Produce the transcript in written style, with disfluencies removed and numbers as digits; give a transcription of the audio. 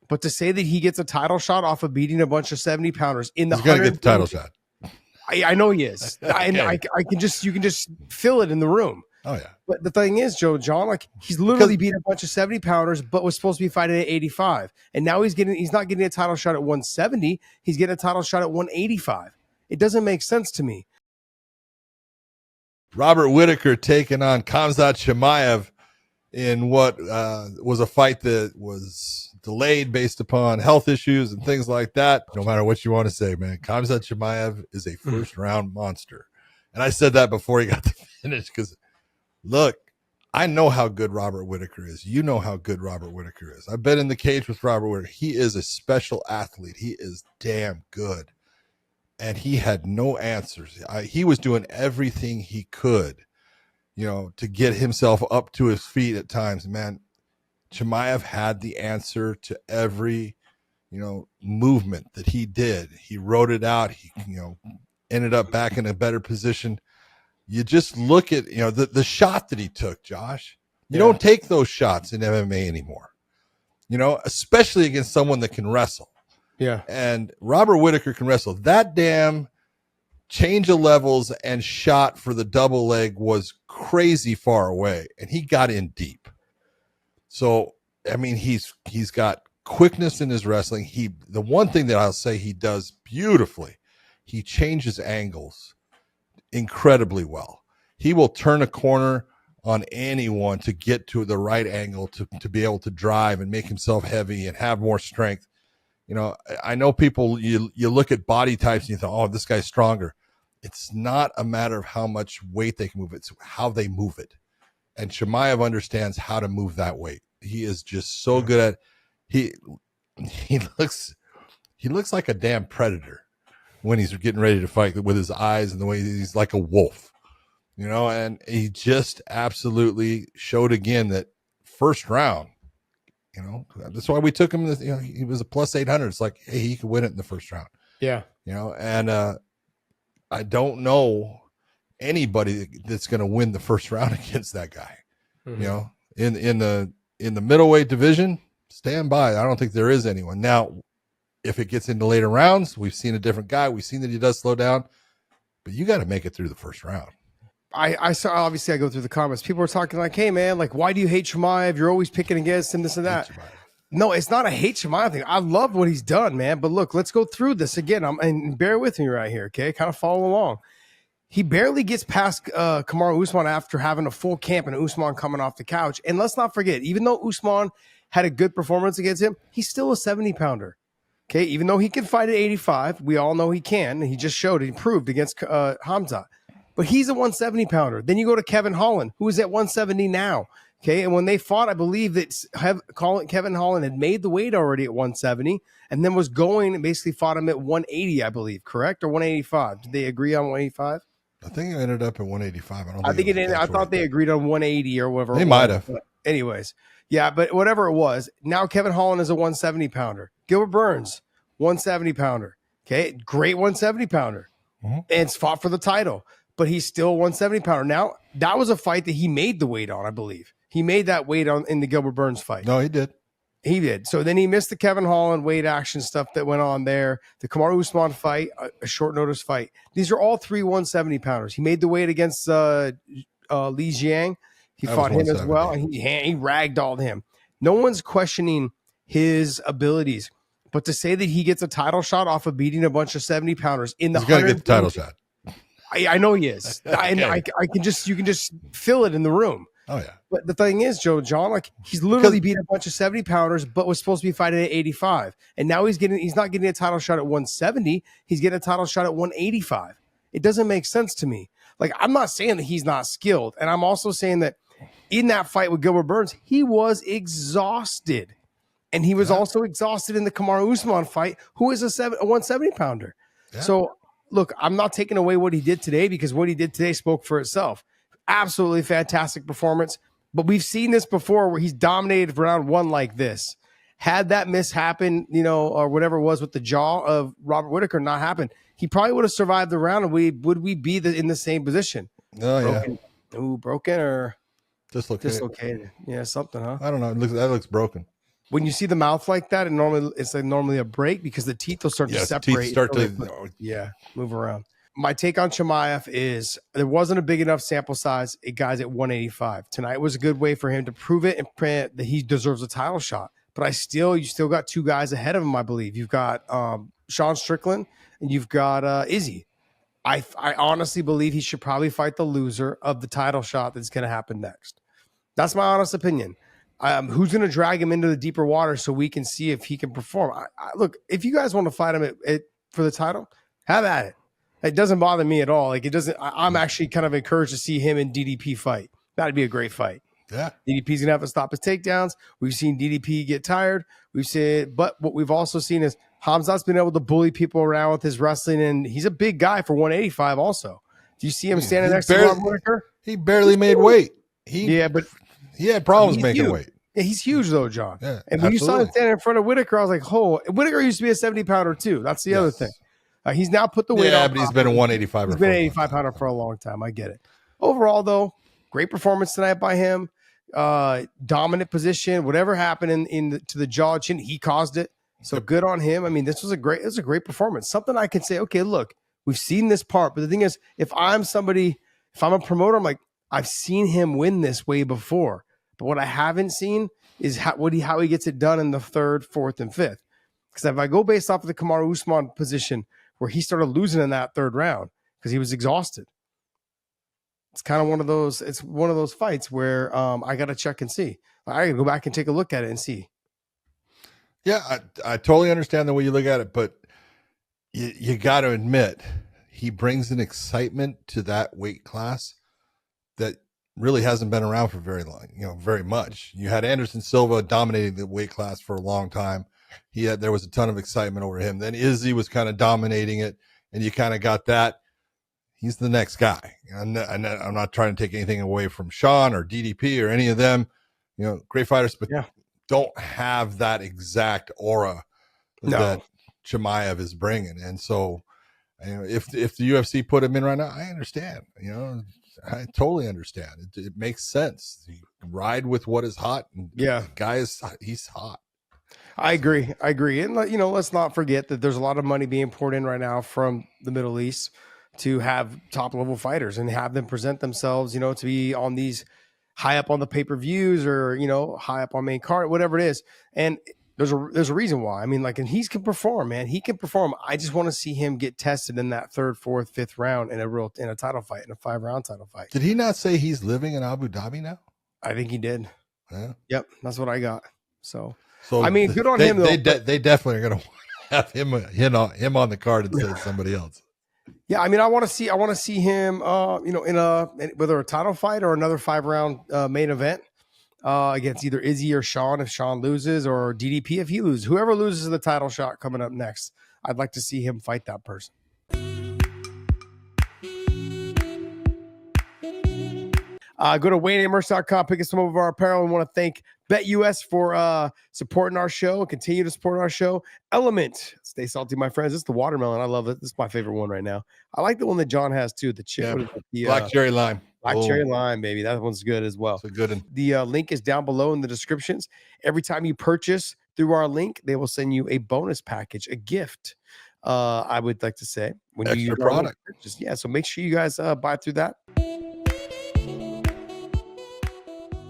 But to say that he gets a title shot off of beating a bunch of 70 pounders in the he's gonna get the title shot. I know he is. Okay. I can just, you can just feel it in the room. Oh yeah. But the thing is, John, like he's literally beat a bunch of 70 pounders, but was supposed to be fighting at 85. And now he's not getting a title shot at 170. He's getting a title shot at 185. It doesn't make sense to me. Robert Whittaker taking on Khamzat Chimaev in what was a fight that was delayed based upon health issues and things like that. No matter what you want to say, man, Khamzat Chimaev is a first-round monster. And I said that before he got to finish because, look, I know how good Robert Whittaker is. You know how good Robert Whittaker is. I've been in the cage with Robert Whittaker. He is a special athlete. He is damn good. And he had no answers. He was doing everything he could, to get himself up to his feet at times. Man, Chimaev had the answer to every, movement that he did. He wrote it out. He, ended up back in a better position. You just look at, the shot that he took, Josh. You don't take those shots in MMA anymore, especially against someone that can wrestle. Yeah. And Robert Whittaker can wrestle. That damn change of levels and shot for the double leg was crazy far away, and he got in deep. So, I mean, he's got quickness in his wrestling. The one thing that I'll say he does beautifully, he changes angles incredibly well. He will turn a corner on anyone to get to the right angle to be able to drive and make himself heavy and have more strength. I know people, you look at body types and you think, oh, this guy's stronger. It's not a matter of how much weight they can move. It's how they move it. And Chimaev understands how to move that weight. He is just so good at he looks like a damn predator when he's getting ready to fight with his eyes and the way he's like a wolf, and he just absolutely showed again that first round, that's why we took him. He was a plus 800. It's like, hey, he could win it in the first round. Yeah. And I don't know anybody that's going to win the first round against that guy. In the middleweight division, stand by. I don't think there is anyone. Now, if it gets into later rounds, we've seen a different guy. We've seen that he does slow down, but you got to make it through the first round. I saw, obviously I go through the comments. People are talking like, hey man, like, why do you hate Chimaev? You're always picking against him, this and that. No, it's not a hate Chimaev thing. I love what he's done, man. But look, let's go through this again. And bear with me right here. Okay. Kind of follow along. He barely gets past Kamaru Usman after having a full camp and Usman coming off the couch. And let's not forget, even though Usman had a good performance against him, he's still a 70 pounder. Okay. Even though he can fight at 85, we all know he can. And he just showed it. He proved against Khamzat. But he's a 170 pounder. Then you go to Kevin Holland, who is at 170 now. Okay. And when they fought, I believe that Kevin Holland had made the weight already at 170 and then was going and basically fought him at 180, I believe. Correct? Or 185? Did they agree on 185? I think it ended up at 185. I thought they agreed on 180 or whatever. They might have. But anyways. Yeah. But whatever it was, now Kevin Holland is a 170 pounder. Gilbert Burns, 170 pounder. Okay. Great 170 pounder. And it's fought for the title. But he's still 170 pounder. Now, that was a fight that he made the weight on, I believe. He made that weight on in the Gilbert Burns fight. No, he did. He did. So then he missed the Kevin Holland weight action stuff that went on there. The Kamaru Usman fight, a short notice fight. These are all three 170 pounders. He made the weight against Li Jiang. He fought him as well. And he ragdolled him. No one's questioning his abilities. But to say that he gets a title shot off of beating a bunch of 70 pounders in the he's going to get the title shot. I know he is. Okay. I can just, you can just feel it in the room. Oh yeah. But the thing is, John, like he's literally beat a bunch of 70 pounders, but was supposed to be fighting at 85. And now he's not getting a title shot at 170. He's getting a title shot at 185. It doesn't make sense to me. Like, I'm not saying that he's not skilled. And I'm also saying that in that fight with Gilbert Burns, he was exhausted. And he was also exhausted in the Kamaru Usman fight, who is a 170 pounder. Yeah. So look, I'm not taking away what he did today because what he did today spoke for itself. Absolutely fantastic performance. But we've seen this before where he's dominated round one like this. Had that miss happen, or whatever it was with the jaw of Robert Whittaker not happen, he probably would have survived the round and would we be in the same position? Oh, broken. Yeah. Ooh, broken or dislocated. Yeah, something, huh? I don't know. That looks broken. when you see the mouth like that, it's like normally a break because the teeth will start to separate. Teeth start to move around. My take on Chimaev is there wasn't a big enough sample size. It guys at 185 tonight was a good way for him to prove it and print that he deserves a title shot. But you still got two guys ahead of him. I believe you've got Sean Strickland and you've got Izzy. I honestly believe he should probably fight the loser of the title shot that's going to happen next. That's my honest opinion. Who's going to drag him into the deeper water so we can see if he can perform? Look, if you guys want to fight him for the title, have at it. It doesn't bother me at all. Like it doesn't. I'm actually kind of encouraged to see him and DDP fight. That'd be a great fight. Yeah, DDP's gonna have to stop his takedowns. We've seen DDP get tired. But what we've also seen is Khamzat's been able to bully people around with his wrestling, and he's a big guy for 185. Also, do you see him standing next to Robert Whittaker? He barely made weight. But he had problems making weight. Yeah, he's huge though, John. Yeah, and when you saw him standing in front of Whittaker, I was like, "Oh, Whittaker used to be a 70-pounder too." That's the other thing. He's now put the weight on. Yeah, but he's been a 185. He's been an 85-pounder for a long time. I get it. Overall, though, great performance tonight by him. Dominant position. Whatever happened to the jaw chin, he caused it. So good on him. I mean, this was a great performance. Something I can say, okay, look, we've seen this part. But the thing is, if I'm a promoter, I'm like, I've seen him win this way before. But what I haven't seen is how he gets it done in the third, fourth, and fifth. Because if I go based off of the Kamaru Usman position, where he started losing in that third round because he was exhausted. It's kind of one of those fights where I got to check and see. I got to go back and take a look at it and see. Yeah, I totally understand the way you look at it, but you got to admit he brings an excitement to that weight class that really hasn't been around for very long, very much. You had Anderson Silva dominating the weight class for a long time. There was a ton of excitement over him. Then Izzy was kind of dominating it, and you kind of got that. He's the next guy. I'm not trying to take anything away from Sean or DDP or any of them. Great fighters, but don't have that exact aura that Chimaev is bringing. And so, if the UFC put him in right now, I understand. I totally understand. It makes sense. You ride with what is hot. And the guy he's hot. I agree. And let's not forget that there's a lot of money being poured in right now from the Middle East to have top level fighters and have them present themselves, to be on these high up on the pay-per-views or, high up on main card, whatever it is. And there's a reason why. I mean, and he can perform, man. He can perform. I just want to see him get tested in that third, fourth, fifth round in a title fight, in a 5-round title fight. Did he not say he's living in Abu Dhabi now? I think he did. Yeah. Yep. That's what I got. So I mean, good on him. They definitely are going to have him on the card instead of somebody else. Yeah, I mean, I want to see him, in whether a title fight or another 5-round main event against either Izzy or Sean if Sean loses, or DDP if he loses. Whoever loses the title shot coming up next, I'd like to see him fight that person. Go to WayneAmerce.com, pick up some of our apparel. We want to thank BetUS for supporting our show and continue to support our show. Element, stay salty, my friends. It's the watermelon. I love it. This is my favorite one right now. I like the one that John has too. The black cherry lime. Cherry lime, baby. That one's good as well. It's a good one. The link is down below in the descriptions. Every time you purchase through our link, they will send you a bonus package, a gift. I would like to say when extra you use product. So make sure you guys buy through that.